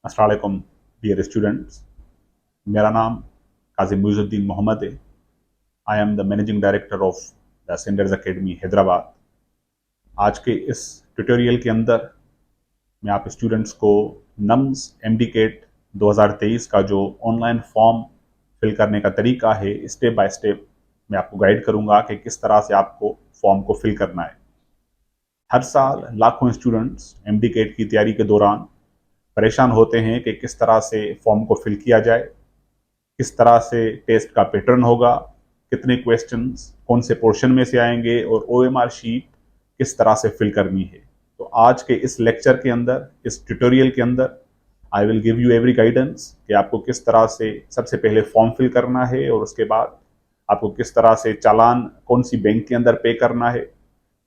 अस्सलाम वालेकुम dear students. मेरा नाम काजी मुइजुद्दीन मोहम्मद है। I am the managing director of the Sanders academy Hyderabad. आज के इस ट्यूटोरियल के अंदर मैं आप स्टूडेंट्स को नम्स एमडीकेट 2023 का जो ऑनलाइन फॉर्म फिल करने का तरीका है, स्टेप बाय स्टेप मैं आपको गाइड करूंगा कि किस तरह से आपको फॉर्म को फिल करना है। हर साल लाखों स्टूडेंट्स एमडीकेट की तैयारी के दौरान परेशान होते हैं कि किस तरह से फॉर्म को फिल किया जाए, किस तरह से टेस्ट का पैटर्न होगा, कितने क्वेश्चंस कौन से पोर्शन में से आएंगे और ओएमआर शीट किस तरह से फिल करनी है। तो आज के इस लेक्चर के अंदर, इस ट्यूटोरियल के अंदर I will give you every guidance कि आपको किस तरह से सबसे पहले फॉर्म फिल करना है और उसके बाद आपको किस तरह से चालान कौन सी बैंक के अंदर पे करना है,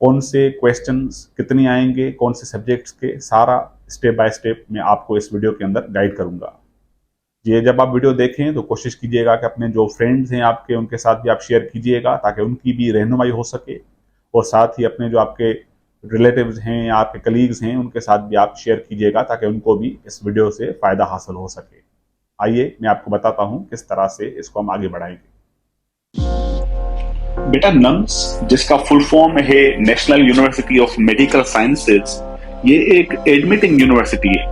कौन से क्वेश्चंस कितने आएंगे, कौन से सब्जेक्ट्स के, सारा स्टेप बाय स्टेप मैं आपको इस वीडियो के अंदर गाइड करूंगा। ये जब आप वीडियो देखें तो कोशिश कीजिएगा कि अपने जो फ्रेंड्स हैं आपके, उनके साथ भी आप शेयर कीजिएगा ताकि उनकी भी रहनुमाई हो सके, और साथ ही अपने जो आपके रिलेटिव्स हैं या आपके कलीग्स हैं उनके साथ भी आप शेयर कीजिएगा ताकि उनको भी इस वीडियो से फ़ायदा हासिल हो सके। आइए मैं आपको बताता हूँ किस तरह से इसको हम आगे बढ़ाएंगे। बेटा, नम्स जिसका फुल फॉर्म है national university of medical sciences, ये एक एडमिटिंग यूनिवर्सिटी है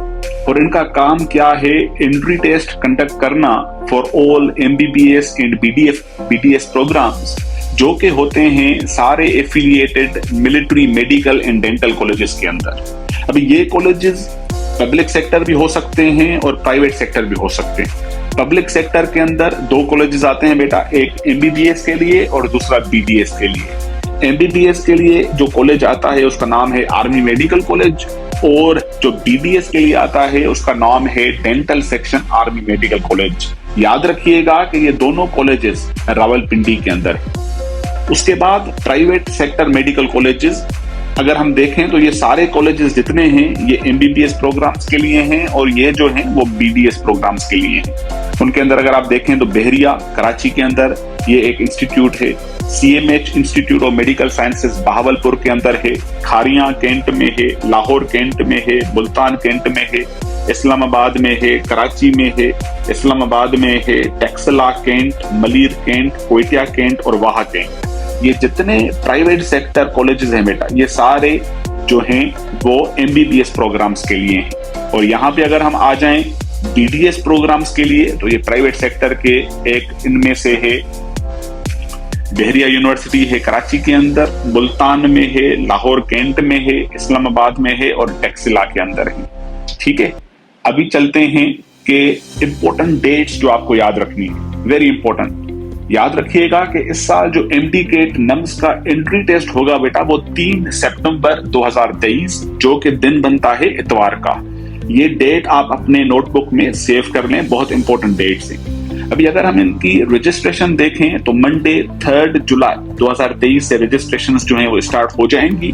और इनका काम क्या है, एंट्री टेस्ट कंडक्ट करना for all MBBS and BDS programs जो के होते हैं सारे affiliated military, medical and dental colleges के अंदर। अभी ये कॉलेजेस पब्लिक सेक्टर भी हो सकते हैं और प्राइवेट सेक्टर भी हो सकते हैं। पब्लिक सेक्टर के अंदर दो कॉलेजेस आते हैं बेटा, एक एमबीबीएस के लिए और दूसरा बीडीएस के लिए। एमबीबीएस के लिए जो कॉलेज आता है उसका नाम है आर्मी मेडिकल कॉलेज, और जो बीडीएस के लिए आता है उसका नाम है dental section army medical college. याद रखिएगा कि ये दोनों कॉलेजेस रावलपिंडी के अंदर है। उसके बाद प्राइवेट सेक्टर मेडिकल कॉलेजेस अगर हम देखें तो ये सारे कॉलेजेस जितने हैं ये एमबीबीएस प्रोग्राम्स के लिए हैं और ये जो हैं वो बीडीएस प्रोग्राम्स के लिए हैं। उनके अंदर अगर आप देखें तो बहरिया कराची के अंदर ये एक इंस्टीट्यूट है, CMH institute of medical sciences Bahawalpur के अंदर है, खारियां कैंट में है, लाहौर कैंट में है, मुल्तान कैंट में है, इस्लामाबाद में है, कराची में है, इस्लामाबाद में है, Taxila cantt, Malir cantt, Quetta cantt और वाहा कैंट। ये जितने प्राइवेट सेक्टर कॉलेजेस हैं बेटा, ये सारे जो हैं वो एमबीबीएस प्रोग्राम्स के लिए हैं। और यहाँ पे अगर हम आ जाएं बीडीएस प्रोग्राम्स के लिए तो ये प्राइवेट सेक्टर के एक इनमें से है, बहरिया यूनिवर्सिटी है कराची के अंदर, मुल्तान में है, लाहौर कैंट में है, इस्लामाबाद में है और टेक्सिला के अंदर है। ठीक है, अभी चलते हैं कि इंपॉर्टेंट डेट्स जो आपको याद रखनी है, वेरी इंपॉर्टेंट। याद रखिएगा कि इस साल जो एमडीकेट नम्स का एंट्री टेस्ट होगा बेटा वो 3 सितंबर 2023 जो कि दिन बनता है इतवार का। ये डेट आप अपने नोटबुक में सेव कर लें, बहुत इंपॉर्टेंट डेट्स हैं। अभी अगर हम इनकी रजिस्ट्रेशन देखें तो मंडे 3 जुलाई 2023 से रजिस्ट्रेशन जो है वो स्टार्ट हो जाएंगी।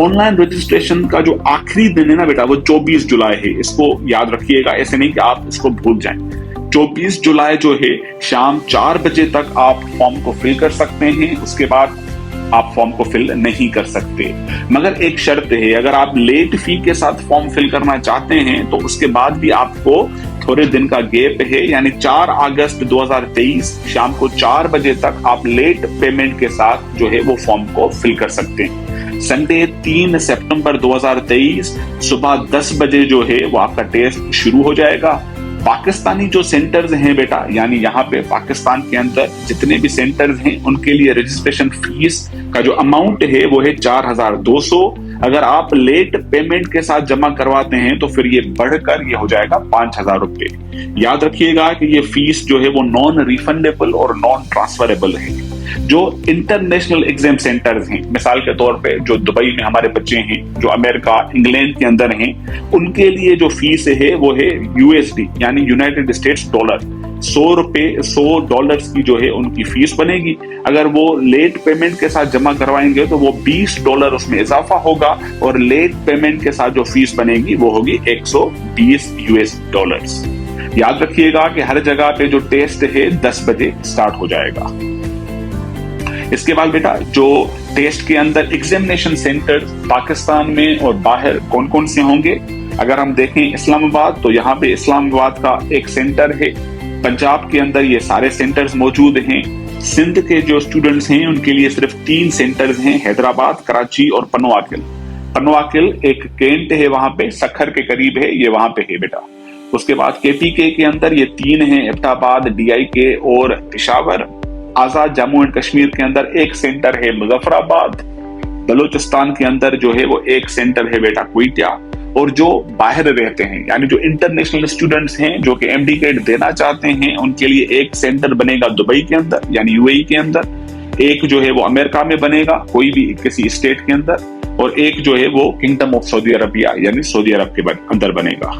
ऑनलाइन रजिस्ट्रेशन का जो आखिरी दिन है ना बेटा वो 24 जुलाई है, इसको याद रखिएगा, ऐसे नहीं कि आप इसको भूल जाएं। 24 जुलाई जो है शाम 4 बजे तक आप फॉर्म को फिल कर सकते हैं, उसके बाद आप फॉर्म को फिल नहीं कर सकते। मगर एक शर्त है, अगर आप लेट फी के साथ फॉर्म फिल करना चाहते हैं तो उसके बाद भी आपको थोड़े दिन का गैप है, यानी 4 अगस्त 2023 शाम को 4 बजे तक आप लेट पेमेंट के साथ जो है वो फॉर्म को फिल कर सकते हैं। संडे 3 सितंबर 2023 सुबह 10 बजे जो है वो आपका टेस्ट शुरू हो जाएगा। पाकिस्तानी जो सेंटर्स हैं बेटा, यानी यहाँ पे पाकिस्तान के अंदर जितने भी सेंटर्स हैं उनके लिए रजिस्ट्रेशन फीस का जो अमाउंट है वो है 4200। अगर आप लेट पेमेंट के साथ जमा करवाते हैं तो फिर ये बढ़कर ये हो जाएगा 5000 रुपए। याद रखिएगा कि ये फीस जो है वो नॉन रिफंडेबल और नॉन ट्रांसफरेबल है। जो इंटरनेशनल एग्जाम सेंटर्स हैं, मिसाल के तौर पे जो दुबई में हमारे बच्चे हैं, जो अमेरिका, इंग्लैंड के अंदर हैं, उनके लिए जो फीस है वो है यूएसडी यानी यूनाइटेड स्टेट्स डॉलर। $100 की जो है उनकी फीस बनेगी। अगर वो लेट पेमेंट के साथ जमा करवाएंगे तो वो $20 उसमें इजाफा होगा और लेट पेमेंट के साथ जो फीस बनेगी वो होगी $120। याद रखिएगा कि हर जगह पे जो टेस्ट है 10 बजे स्टार्ट हो जाएगा। इसके बाद बेटा जो टेस्ट के अंदर एग्जामिनेशन सेंटर पाकिस्तान में और बाहर कौन कौन से होंगे, अगर हम देखें इस्लामाबाद, तो यहाँ पे इस्लामाबाद का एक सेंटर है। पंजाब के अंदर ये सारे सेंटर्स मौजूद हैं। सिंध के जो स्टूडेंट्स हैं उनके लिए सिर्फ 3 सेंटर्स हैं, हैदराबाद, कराची और पनवाकिल। पनवाकिल एक कैंट है, वहां पे सखर के करीब है, ये वहां पे है बेटा। उसके बाद केपीके के अंदर ये 3 हैं, एबटाबाद, डीआईके और पेशावर। आजाद जम्मू एंड कश्मीर के अंदर एक सेंटर है मुजफ्फराबाद। बलूचिस्तान के अंदर जो है वो एक सेंटर है बेटा क्वेटा। और जो बाहर रहते हैं यानी जो इंटरनेशनल स्टूडेंट्स हैं जो कि एमडी कैट देना चाहते हैं, उनके लिए एक सेंटर बनेगा दुबई के अंदर यानी यूएई के अंदर, एक जो है वो अमेरिका में बनेगा कोई भी किसी स्टेट के अंदर, और एक जो है वो किंगडम ऑफ सऊदी अरबिया यानी सऊदी अरब के अंदर बनेगा।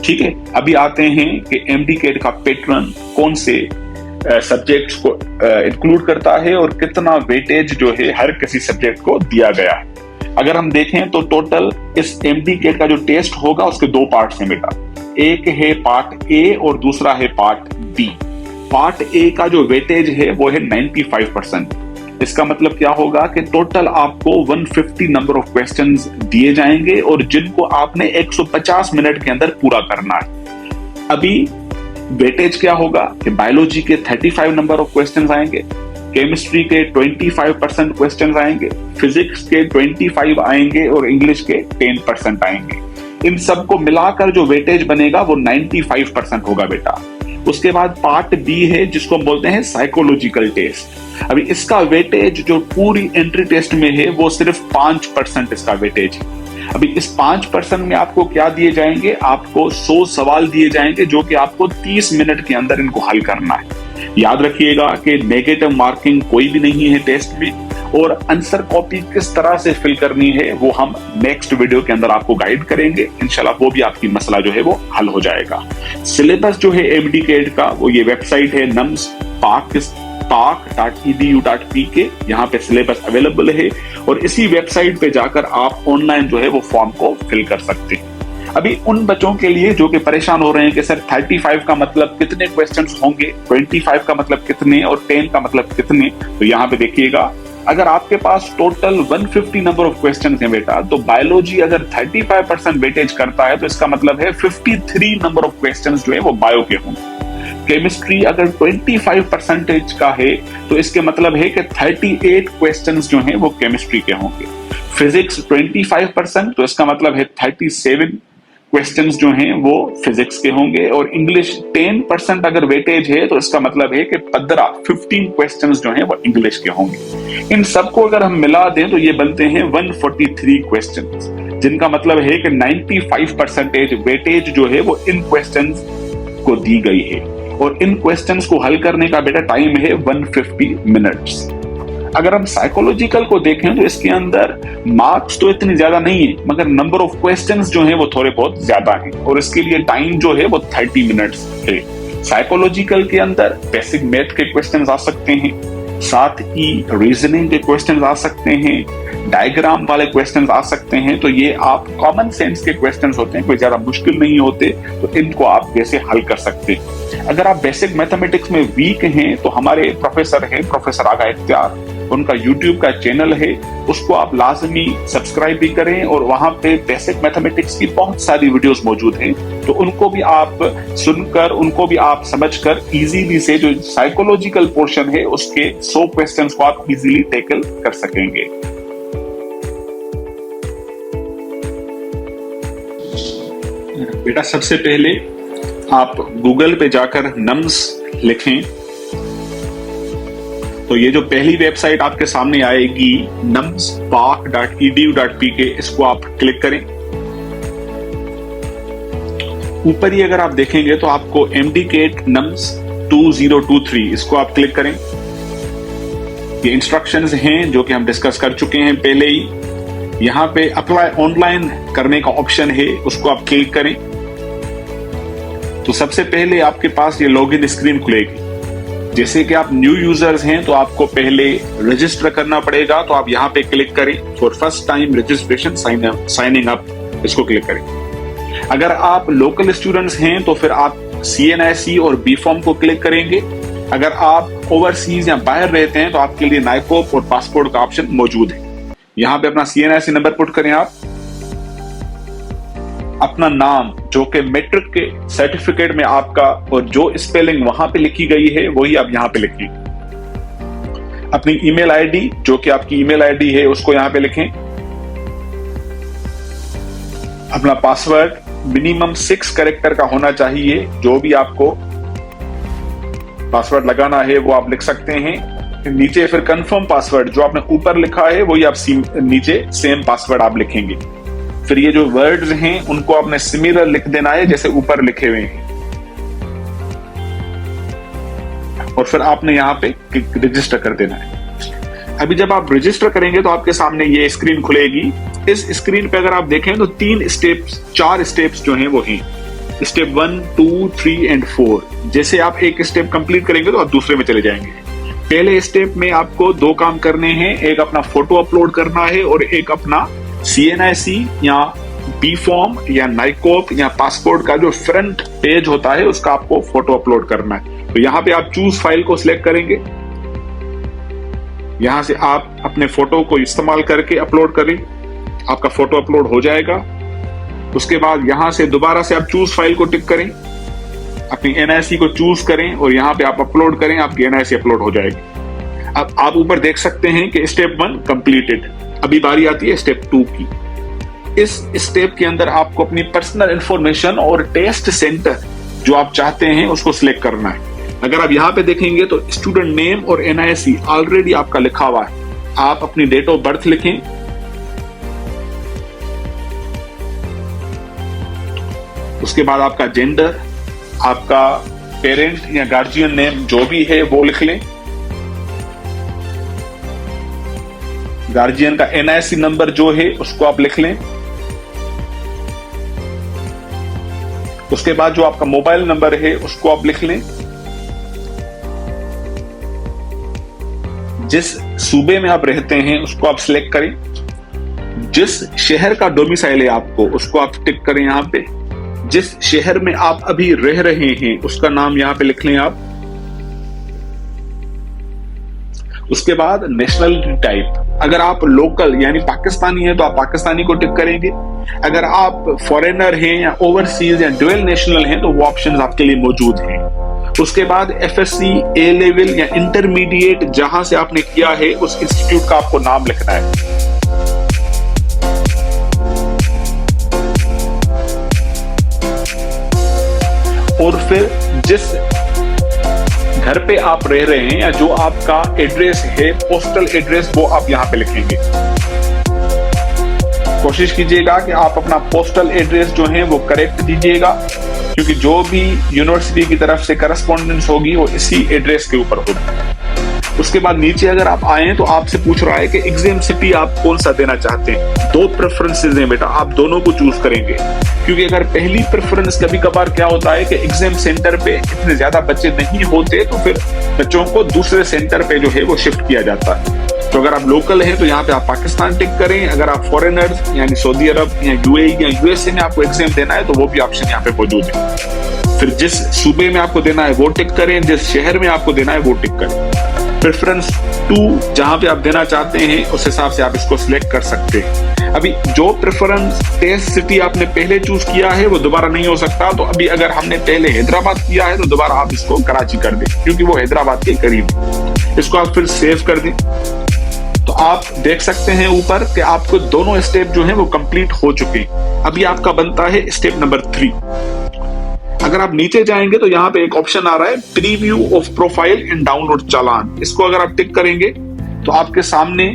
ठीक है, अभी आते हैं कि एमडी कैट का पैटर्न कौन से सब्जेक्ट्स को इंक्लूड करता है और कितना वेटेज जो है हर किसी सब्जेक्ट को दिया गया है। अगर हम देखें तो टोटल इस एमडी कैट का जो टेस्ट होगा उसके 2 पार्ट्स हैं बेटा। एक है पार्ट ए और दूसरा है पार्ट बी। पार्ट ए का जो वेटेज है वो है 95%। इसका मतलब क्या होगा कि टोटल आपको 150 नंबर ऑफ क्वेश्चंस दिए जाएंगे और जिनको आपने 150 मिनट के अंदर पूरा करना है। अभी वेटेज क्या होगा कि बायोलॉजी के 35 नंबर ऑफ क्वेश्चंस आएंगे, केमिस्ट्री के 25% क्वेश्चंस आएंगे, फिजिक्स के 25 आएंगे और इंग्लिश के 10% आएंगे। इन सबको मिलाकर जो वेटेज बनेगा वो 95% होगा बेटा। उसके बाद पार्ट बी है जिसको हम बोलते हैं साइकोलॉजिकल टेस्ट। अभी इसका वेटेज जो पूरी एंट्री टेस्ट में है वो सिर्फ 5% इसका वेटेज है। अभी इस 5% में आपको क्या दिए जाएंगे, आपको 100 सवाल दिए जाएंगे जो कि आपको 30 मिनट के अंदर इनको हल करना है। याद रखिएगा कि नेगेटिव मार्किंग कोई भी नहीं है टेस्ट में, और आंसर कॉपी किस तरह से फिल करनी है वो हम नेक्स्ट वीडियो के अंदर आपको गाइड करेंगे। इंशाल्लाह वो भी आपकी मसला जो है वो हल हो जाएगा। सिलेबस जो है एमडी कैट का वो ये वेबसाइट है namspak.edu.pk, यहाँ पे सिलेबस अवेलेबल है और इसी वेबसाइट पे जाकर आप ऑनलाइन जो है वो फॉर्म को फिल कर सकते हैं। अभी उन बच्चों के लिए जो कि परेशान हो रहे हैं कि सर 35 का मतलब कितने क्वेश्चंस होंगे, 25 का मतलब कितने और 10 का मतलब कितने, तो यहाँ पे देखिएगा अगर आपके पास टोटल 150 नंबर ऑफ क्वेश्चंस हैं बेटा, तो बायोलॉजी अगर 35% वेटेज करता है तो इसका मतलब है 53 नंबर ऑफ क्वेश्चंस जो है वो बायो के होंगे। केमिस्ट्री अगर 25% का है तो इसके मतलब है कि 38 क्वेश्चंस जो हैं वो केमिस्ट्री के होंगे। फिजिक्स 25% तो इसका मतलब है 37 क्वेश्चंस जो हैं वो फिजिक्स के होंगे। और इंग्लिश 10% अगर वेटेज है तो इसका मतलब है कि 15 क्वेश्चंस जो हैं वो इंग्लिश के होंगे। इन सबको अगर हम मिला दें तो ये बनते हैं 143 क्वेश्चंस, जिनका मतलब है कि 95% वेटेज जो है वो इन क्वेश्चंस को दी गई है। और इन क्वेश्चंस को हल करने का बेटा टाइम है 150 मिनट्स। अगर हम साइकोलॉजिकल को देखें तो इसके अंदर मार्क्स तो इतने ज्यादा नहीं है, मगर नंबर ऑफ क्वेश्चंस जो हैं वो थोड़े बहुत ज्यादा हैं और इसके लिए टाइम जो है वो 30 मिनट्स है। साइकोलॉजिकल के अंदर बेसिक मैथ के क्वेश्चंस आ सकते हैं, साथ ही रीजनिंग के क्वेश्चंस आ सकते हैं, डायग्राम वाले क्वेश्चंस आ सकते हैं। तो ये आप कॉमन सेंस के क्वेश्चंस होते हैं, कोई ज्यादा मुश्किल नहीं होते, तो इनको आप कैसे हल कर सकते हैं। अगर आप बेसिक मैथमेटिक्स में वीक हैं तो हमारे प्रोफेसर हैं, प्रोफेसर आगा इख्तियार, उनका यूट्यूब का चैनल है, उसको आप लाजमी सब्सक्राइब भी करें और वहां पे बेसिक मैथमेटिक्स की बहुत सारी वीडियोस मौजूद हैं, तो उनको भी आप सुनकर, उनको भी आप समझकर इजीली से जो साइकोलॉजिकल पोर्शन है उसके 100 क्वेश्चंस को आप इजीली टैकल कर सकेंगे। बेटा सबसे पहले आप गूगल पे जाकर नम्स लिखें तो ये जो पहली वेबसाइट आपके सामने आएगी namspak.edu.pk, इसको आप क्लिक करें। ऊपर ही अगर आप देखेंगे तो आपको एमडी कैट नम्स 2023 इसको आप क्लिक करें। ये इंस्ट्रक्शंस हैं जो कि हम डिस्कस कर चुके हैं पहले ही। यहाँ पे अप्लाई ऑनलाइन करने का ऑप्शन है, उसको आप क्लिक करें तो सबसे पहले आपके पास ये लॉगिन स्क्रीन खुलेगी। जैसे कि आप न्यू यूजर्स हैं तो आपको पहले रजिस्टर करना पड़ेगा, तो आप यहाँ पे क्लिक करें for first time registration signing up, इसको क्लिक करें। अगर आप लोकल स्टूडेंट्स हैं तो फिर आप CNIC और B-Form को क्लिक करेंगे। अगर आप ओवरसीज या बाहर रहते हैं तो आपके लिए नाइकोप और पासपोर्ट का ऑप्शन मौजूद है। यहाँ पे अपना CNIC नंबर पुट करें आप। अपना नाम जो कि मैट्रिक के सर्टिफिकेट में आपका और जो स्पेलिंग वहां पे लिखी गई है वही आप यहां पे लिखिए। अपनी ईमेल आईडी जो कि आपकी ईमेल आईडी है उसको यहां पे लिखें। अपना पासवर्ड मिनिमम 6 कैरेक्टर का होना चाहिए। जो भी आपको पासवर्ड लगाना है वो आप लिख सकते हैं। नीचे फिर कंफर्म पासवर्ड जो आपने ऊपर लिखा है वही आप नीचे सेम पासवर्ड आप लिखेंगे। फिर ये जो वर्ड्स हैं उनको आपने सिमिलर लिख देना है जैसे ऊपर लिखे हुए हैं और फिर आपने यहाँ पे रजिस्टर कर देना है। अभी जब आप रजिस्टर करेंगे तो आपके सामने ये स्क्रीन खुलेगी। इस स्क्रीन पे अगर आप देखें तो 4 स्टेप्स जो हैं वो हैं। Step 1, 2, 3 and 4। जैसे आप एक स्टेप कंप्लीट करेंगे तो आप दूसरे में चले जाएंगे। पहले स्टेप में आपको 2 काम करने हैं, एक अपना फोटो अपलोड करना है और एक अपना CNIC या बी फॉर्म या नाइकोप या पासपोर्ट का जो फ्रंट पेज होता है उसका आपको फोटो अपलोड करना है। तो यहाँ पे आप चूज फाइल को सिलेक्ट करेंगे। यहां से आप अपने फोटो को इस्तेमाल करके अपलोड करें, आपका फोटो अपलोड हो जाएगा। उसके बाद यहां से दोबारा से आप चूज फाइल को टिक करें, अपनी NIC को चूज करें और यहां पे आप अपलोड करें, आपकी NIC अपलोड हो जाएगी। अब आप ऊपर देख सकते हैं कि स्टेप 1 कंप्लीटेड। अभी बारी आती है स्टेप 2 की। इस स्टेप के अंदर आपको अपनी पर्सनल इंफॉर्मेशन और टेस्ट सेंटर जो आप चाहते हैं उसको सिलेक्ट करना है। अगर आप यहां पे देखेंगे तो स्टूडेंट नेम और NIC ऑलरेडी आपका लिखा हुआ है। आप अपनी डेट ऑफ बर्थ लिखें, उसके बाद आपका जेंडर, आपका पेरेंट या गार्जियन नेम जो भी है वो लिख लें। गार्जियन का NIC नंबर जो है उसको आप लिख लें। उसके बाद जो आपका मोबाइल नंबर है उसको आप लिख लें। जिस सूबे में आप रहते हैं उसको आप सिलेक्ट करें। जिस शहर का डोमिसाइल है आपको उसको आप टिक करें यहां पे। जिस शहर में आप अभी रह रहे हैं उसका नाम यहां पे लिख लें आप। उसके बाद नेशनलिटी टाइप, अगर आप लोकल यानी पाकिस्तानी हैं तो आप पाकिस्तानी को टिक करेंगे। अगर आप फॉरेनर हैं या ओवरसीज या ड्यूअल नेशनल हैं तो वो ऑप्शंस आपके लिए मौजूद हैं। उसके बाद FSC, A लेवल या इंटरमीडिएट जहां से आपने किया है उस इंस्टीट्यूट का आपको नाम लिखना है। और फिर जिस घर पे आप रह रहे हैं या जो आपका एड्रेस है, पोस्टल एड्रेस, वो आप यहां पे लिखेंगे। कोशिश कीजिएगा कि आप अपना पोस्टल एड्रेस जो है वो करेक्ट दीजिएगा, क्योंकि जो भी यूनिवर्सिटी की तरफ से करस्पॉन्डेंस होगी वो इसी एड्रेस के ऊपर होगी। उसके बाद नीचे अगर आप आए तो आपसे पूछ रहा है कि एग्जाम सिटी आप कौन सा देना चाहते हैं। 2 प्रेफरेंसेस हैं बेटा, आप दोनों को चूज करेंगे, क्योंकि अगर पहली प्रेफरेंस कभी कभार क्या होता है कि एग्जाम सेंटर पे इतने ज्यादा बच्चे नहीं होते तो फिर बच्चों को दूसरे सेंटर पे जो है वो शिफ्ट किया जाता है। तो अगर आप लोकल हैं तो यहाँ पे आप पाकिस्तान टिक करें। अगर आप फॉरेनर्स यानी सऊदी अरब या UAE या USA में आपको एग्जाम देना है तो वो भी ऑप्शन यहाँ पे मौजूद है। फिर जिस सूबे में आपको देना है वो टिक करें, जिस शहर में आपको देना है वो टिक करें। प्रेफरेंस 2 जहां पे आप देना चाहते हैं उस हिसाब से आप इसको सिलेक्ट कर सकते हैं। अभी जो प्रेफरेंस टेस्ट सिटी आपने पहले चूज किया है वो दोबारा नहीं हो सकता। तो अभी अगर हमने पहले हैदराबाद किया है तो दोबारा आप इसको कराची कर दें, क्योंकि वो हैदराबाद के करीब है। इसको आप फिर सेव कर दें। तो आप देख सकते हैं ऊपर कि आपको दोनों स्टेप जो हैं वो कंप्लीट हो चुके हैं। अभी आपका बनता है स्टेप नंबर 3। अगर आप नीचे जाएंगे तो यहाँ पे एक ऑप्शन आ रहा है preview of profile and download challan. इसको अगर आप टिक करेंगे तो आपके सामने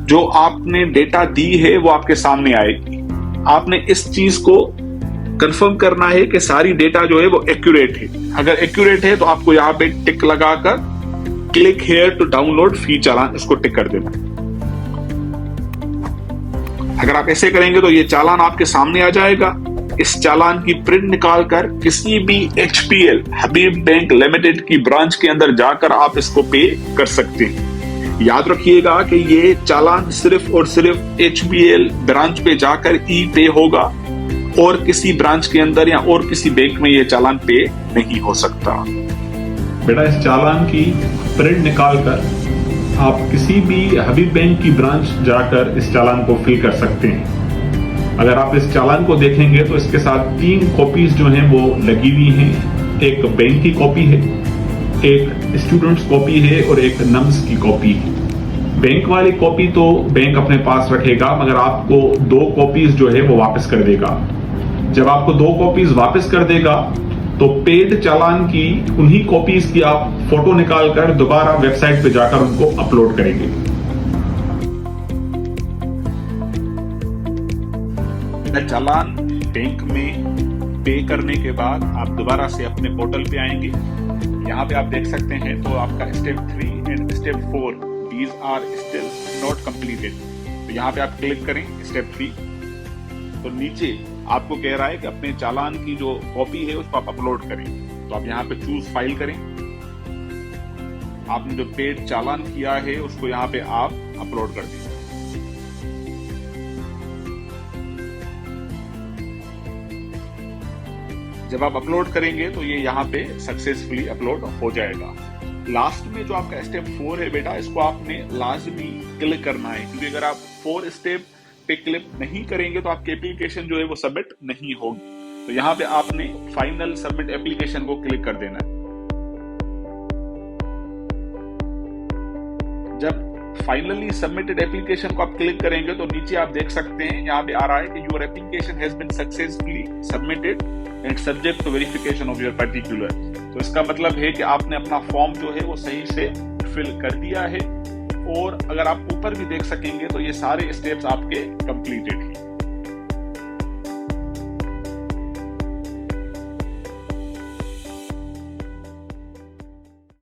जो आपने डेटा दी है वो आपके सामने आएगी। आपने इस चीज को कंफर्म करना है कि सारी डेटा जो है वो एक्यूरेट है। अगर एक्यूरेट है तो आपको यहाँ पे टिक लगाकर क्लिक हेयर टू डाउनलोड फी चालान, इसको टिक कर देना। अगर आप ऐसे करेंगे तो ये चालान आपके सामने आ जाएगा। इस चालान की प्रिंट निकालकर किसी भी HPL हबीब बैंक लिमिटेड की ब्रांच के अंदर जाकर आप इसको पे कर सकते हैं। याद रखिएगा कि ये चालान सिर्फ और सिर्फ HBL ब्रांच पे जाकर पे होगा और किसी ब्रांच के अंदर या और किसी बैंक में ये चालान पे नहीं हो सकता। बेटा इस चालान की प्रिंट निकालकर आप किसी भी हबीब बैंक की ब्रांच जाकर इस चालान को फिल कर सकते हैं। अगर आप इस चालान को देखेंगे तो इसके साथ 3 कॉपीज जो हैं वो लगी हुई हैं। एक बैंक की कॉपी है, एक स्टूडेंट्स कॉपी है और एक नम्स की कॉपी है। बैंक वाली कॉपी तो बैंक अपने पास रखेगा, मगर आपको 2 कॉपीज जो है वो वापस कर देगा। जब आपको 2 कॉपीज वापस कर देगा तो पेड चालान की उन्हीं कॉपीज की आप फोटो निकालकर दोबारा वेबसाइट पे जाकर उनको अपलोड करेंगे। चालान बैंक में पे करने के बाद आप दोबारा से अपने पोर्टल पे आएंगे। यहाँ पे आप देख सकते हैं तो आपका step 3 and step 4 these are still not completed. तो यहाँ पे आप क्लिक करें स्टेप 3, तो नीचे आपको कह रहा है कि अपने चालान की जो कॉपी है उसको आप अपलोड करें। तो आप यहाँ पे चूज फाइल करें। आपने जो पेड चालान किया है उसको यहाँ पे आप अपलोड कर दें। जब आप अपलोड करेंगे तो ये यहाँ पे सक्सेसफुली अपलोड हो जाएगा। लास्ट में जो आपका स्टेप 4 है बेटा, इसको आपने लाजमी क्लिक करना है, क्योंकि अगर आप 4 स्टेप पे क्लिक नहीं करेंगे तो आपकी एप्लीकेशन जो है वो सबमिट नहीं होगी। तो यहाँ पे आपने फाइनल सबमिट एप्लीकेशन को क्लिक कर देना है। जब फाइनली सबमिटेड एप्लीकेशन को आप क्लिक करेंगे तो नीचे आप देख सकते हैं यहाँ पे आ रहा है कि your application has been successfully submitted and subject to verification of your particular. तो इसका मतलब है कि आपने अपना फॉर्म जो है वो सही से फिल कर दिया है। और अगर आप ऊपर भी देख सकेंगे तो ये सारे स्टेप्स आपके कंप्लीटेड हैं।